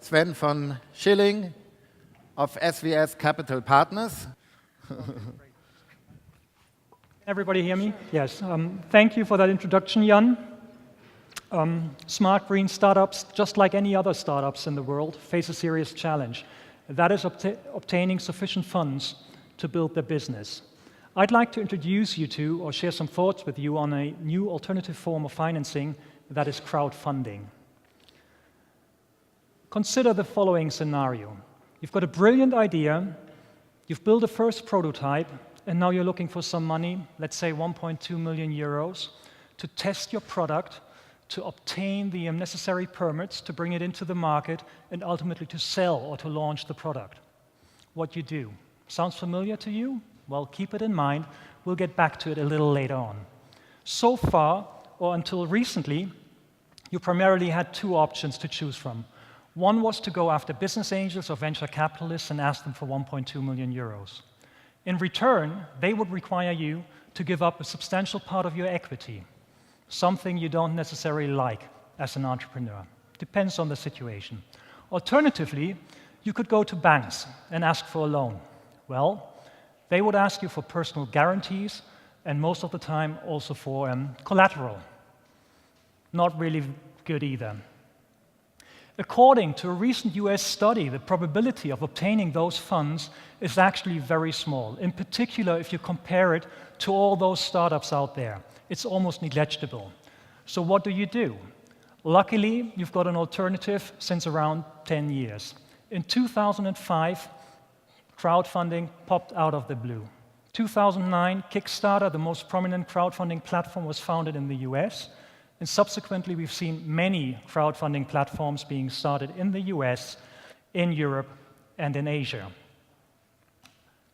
Sven von Schilling of SVS Capital Partners. Everybody hear me? Yes. Thank you for that introduction, Jan. Smart green startups, just like any other startups in the world, face a serious challenge. That is obtaining sufficient funds to build their business. I'd like to introduce you to, or share some thoughts with you on a new alternative form of financing, that is crowdfunding. Consider the following scenario. You've got a brilliant idea, you've built a first prototype, and now you're looking for some money, let's say 1.2 million euros, to test your product, to obtain the necessary permits, to bring it into the market, and ultimately to sell or to launch the product. What you do. Sounds familiar to you? Well, keep it in mind. We'll get back to it a little later on. So far, or until recently, you primarily had two options to choose from. One was to go after business angels or venture capitalists and ask them for 1.2 million euros. In return, they would require you to give up a substantial part of your equity, something you don't necessarily like as an entrepreneur. Depends on the situation. Alternatively, you could go to banks and ask for a loan. Well, they would ask you for personal guarantees and most of the time also for collateral. Not really good either. According to a recent US study, the probability of obtaining those funds is actually very small. In particular, if you compare it to all those startups out there, it's almost negligible. So what do? Luckily, you've got an alternative since around 10 years. In 2005, crowdfunding popped out of the blue. 2009, Kickstarter, the most prominent crowdfunding platform, was founded in the US. And subsequently, we've seen many crowdfunding platforms being started in the US, in Europe, and in Asia.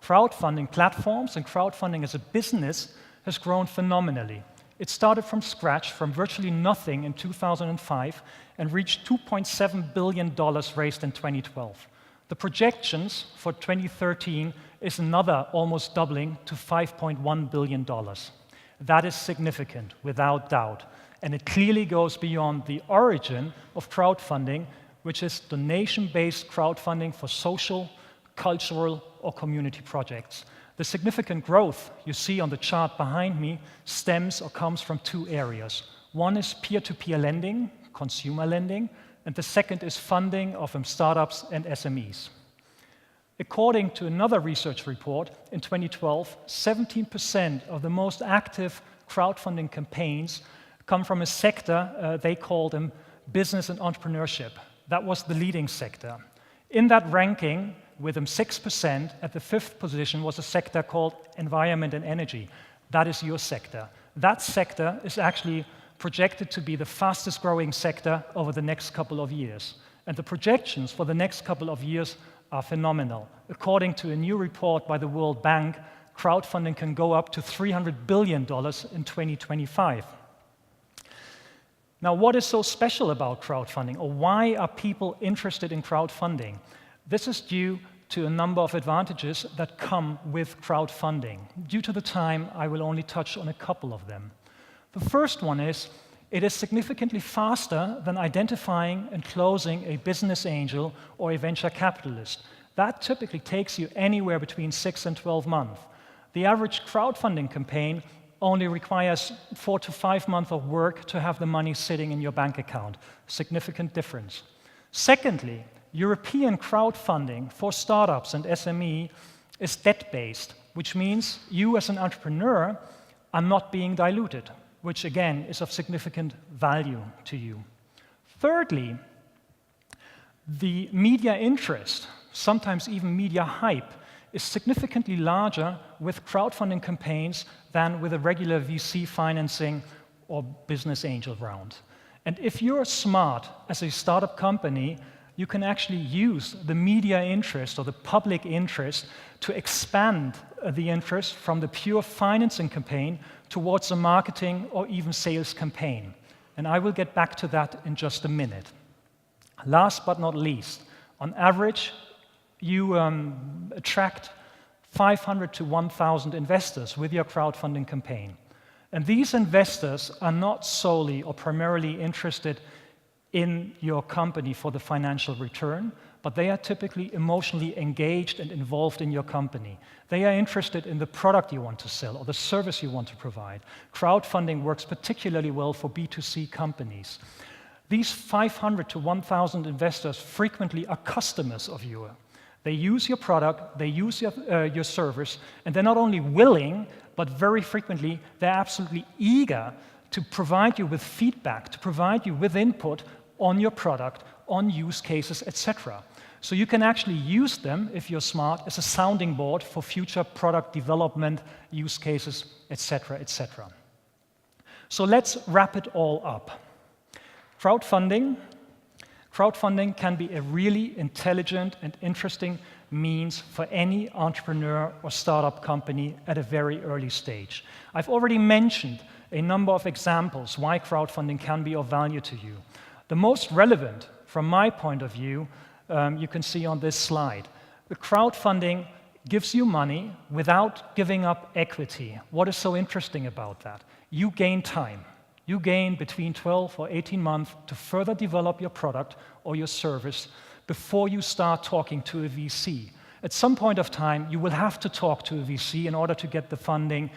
Crowdfunding platforms and crowdfunding as a business has grown phenomenally. It started from scratch, from virtually nothing in 2005, and reached $2.7 billion raised in 2012. The projections for 2013 is another almost doubling to $5.1 billion. That is significant, without doubt. And it clearly goes beyond the origin of crowdfunding, which is donation-based crowdfunding for social, cultural, or community projects. The significant growth you see on the chart behind me stems or comes from two areas. One is peer-to-peer lending, consumer lending, and the second is funding of startups and SMEs. According to another research report, in 2012, 17% of the most active crowdfunding campaigns come from a sector they called business and entrepreneurship. That was the leading sector. In that ranking, with 6%, at the fifth position was a sector called environment and energy. That is your sector. That sector is actually projected to be the fastest growing sector over the next couple of years. And the projections for the next couple of years are phenomenal. According to a new report by the World Bank, crowdfunding can go up to $300 billion in 2025. Now, what is so special about crowdfunding, or why are people interested in crowdfunding? This is due to a number of advantages that come with crowdfunding. Due to the time, I will only touch on a couple of them. The first one is, it is significantly faster than identifying and closing a business angel or a venture capitalist. That typically takes you anywhere between 6 and 12 months. The average crowdfunding campaign only requires 4 to 5 months of work to have the money sitting in your bank account. Significant difference. Secondly, European crowdfunding for startups and SME is debt-based, which means you as an entrepreneur are not being diluted, which again is of significant value to you. Thirdly, the media interest, sometimes even media hype, is significantly larger with crowdfunding campaigns than with a regular VC financing or business angel round. And if you're smart as a startup company, you can actually use the media interest or the public interest to expand the interest from the pure financing campaign towards a marketing or even sales campaign. And I will get back to that in just a minute. Last but not least, on average, you attract 500 to 1,000 investors with your crowdfunding campaign. And these investors are not solely or primarily interested in your company for the financial return, but they are typically emotionally engaged and involved in your company. They are interested in the product you want to sell or the service you want to provide. Crowdfunding works particularly well for B2C companies. These 500 to 1,000 investors frequently are customers of yours. They use your product, they use your service, and they're not only willing, but very frequently they're absolutely eager to provide you with feedback, to provide you with input on your product, on use cases, etc. So you can actually use them, if you're smart, as a sounding board for future product development, use cases, etc., etc. So let's wrap it all up. Crowdfunding can be a really intelligent and interesting means for any entrepreneur or startup company at a very early stage. I've already mentioned a number of examples why crowdfunding can be of value to you. The most relevant, from my point of view, you can see on this slide. The crowdfunding gives you money without giving up equity. What is so interesting about that? You gain time. You gain between 12 or 18 months to further develop your product or your service before you start talking to a VC. At some point of time, you will have to talk to a VC in order to get the funding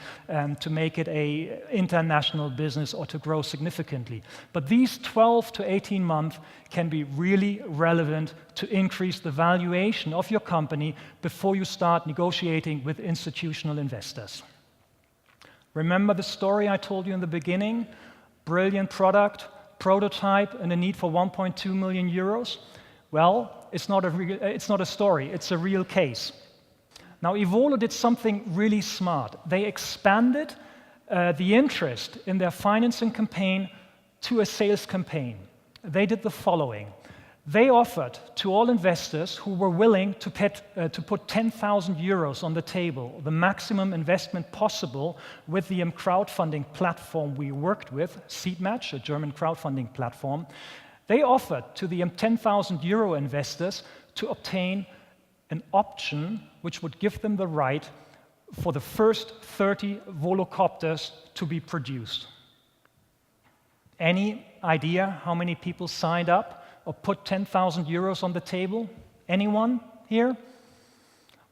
to make it an international business or to grow significantly. But these 12 to 18 months can be really relevant to increase the valuation of your company before you start negotiating with institutional investors. Remember the story I told you in the beginning? Brilliant product, prototype, and a need for 1.2 million euros? Well, it's not a story, it's a real case. Now, Evolo did something really smart. They expanded the interest in their financing campaign to a sales campaign. They did the following. They offered to all investors who were willing to put 10,000 euros on the table, the maximum investment possible with the crowdfunding platform we worked with, Seedmatch, a German crowdfunding platform. They offered to the 10,000 euro investors to obtain an option which would give them the right for the first 30 volocopters to be produced. Any idea how many people signed up or put 10,000 euros on the table? Anyone here?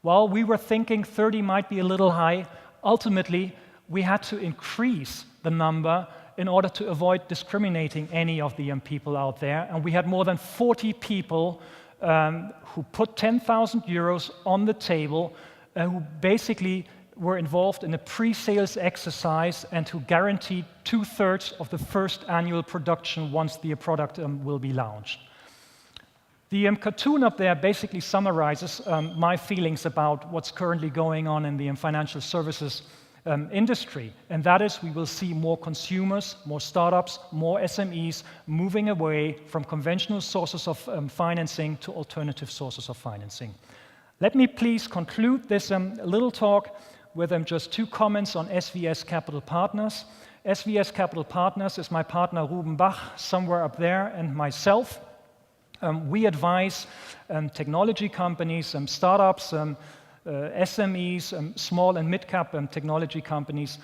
Well, we were thinking 30 might be a little high. Ultimately, we had to increase the number in order to avoid discriminating any of the people out there. And we had more than 40 people who put 10,000 euros on the table, who basically were involved in a pre-sales exercise and who guaranteed 2/3 of the first annual production once the product will be launched. The cartoon up there basically summarizes my feelings about what's currently going on in the financial services industry, and that is we will see more consumers, more startups, more SMEs moving away from conventional sources of financing to alternative sources of financing. Let me please conclude this little talk with just 2 comments on SVS Capital Partners. SVS Capital Partners is my partner Ruben Bach, somewhere up there, and myself. We advise technology companies, startups, SMEs, small and mid-cap technology companies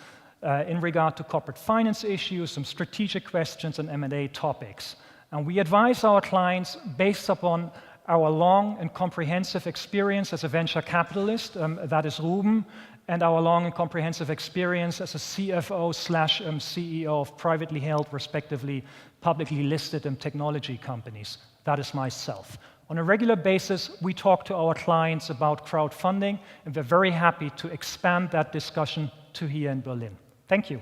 in regard to corporate finance issues, some strategic questions, and M&A topics. And we advise our clients based upon our long and comprehensive experience as a venture capitalist, that is Ruben, and our long and comprehensive experience as a CFO/CEO of privately held, respectively, publicly listed technology companies. That is myself. On a regular basis, we talk to our clients about crowdfunding, and we're very happy to expand that discussion to here in Berlin. Thank you.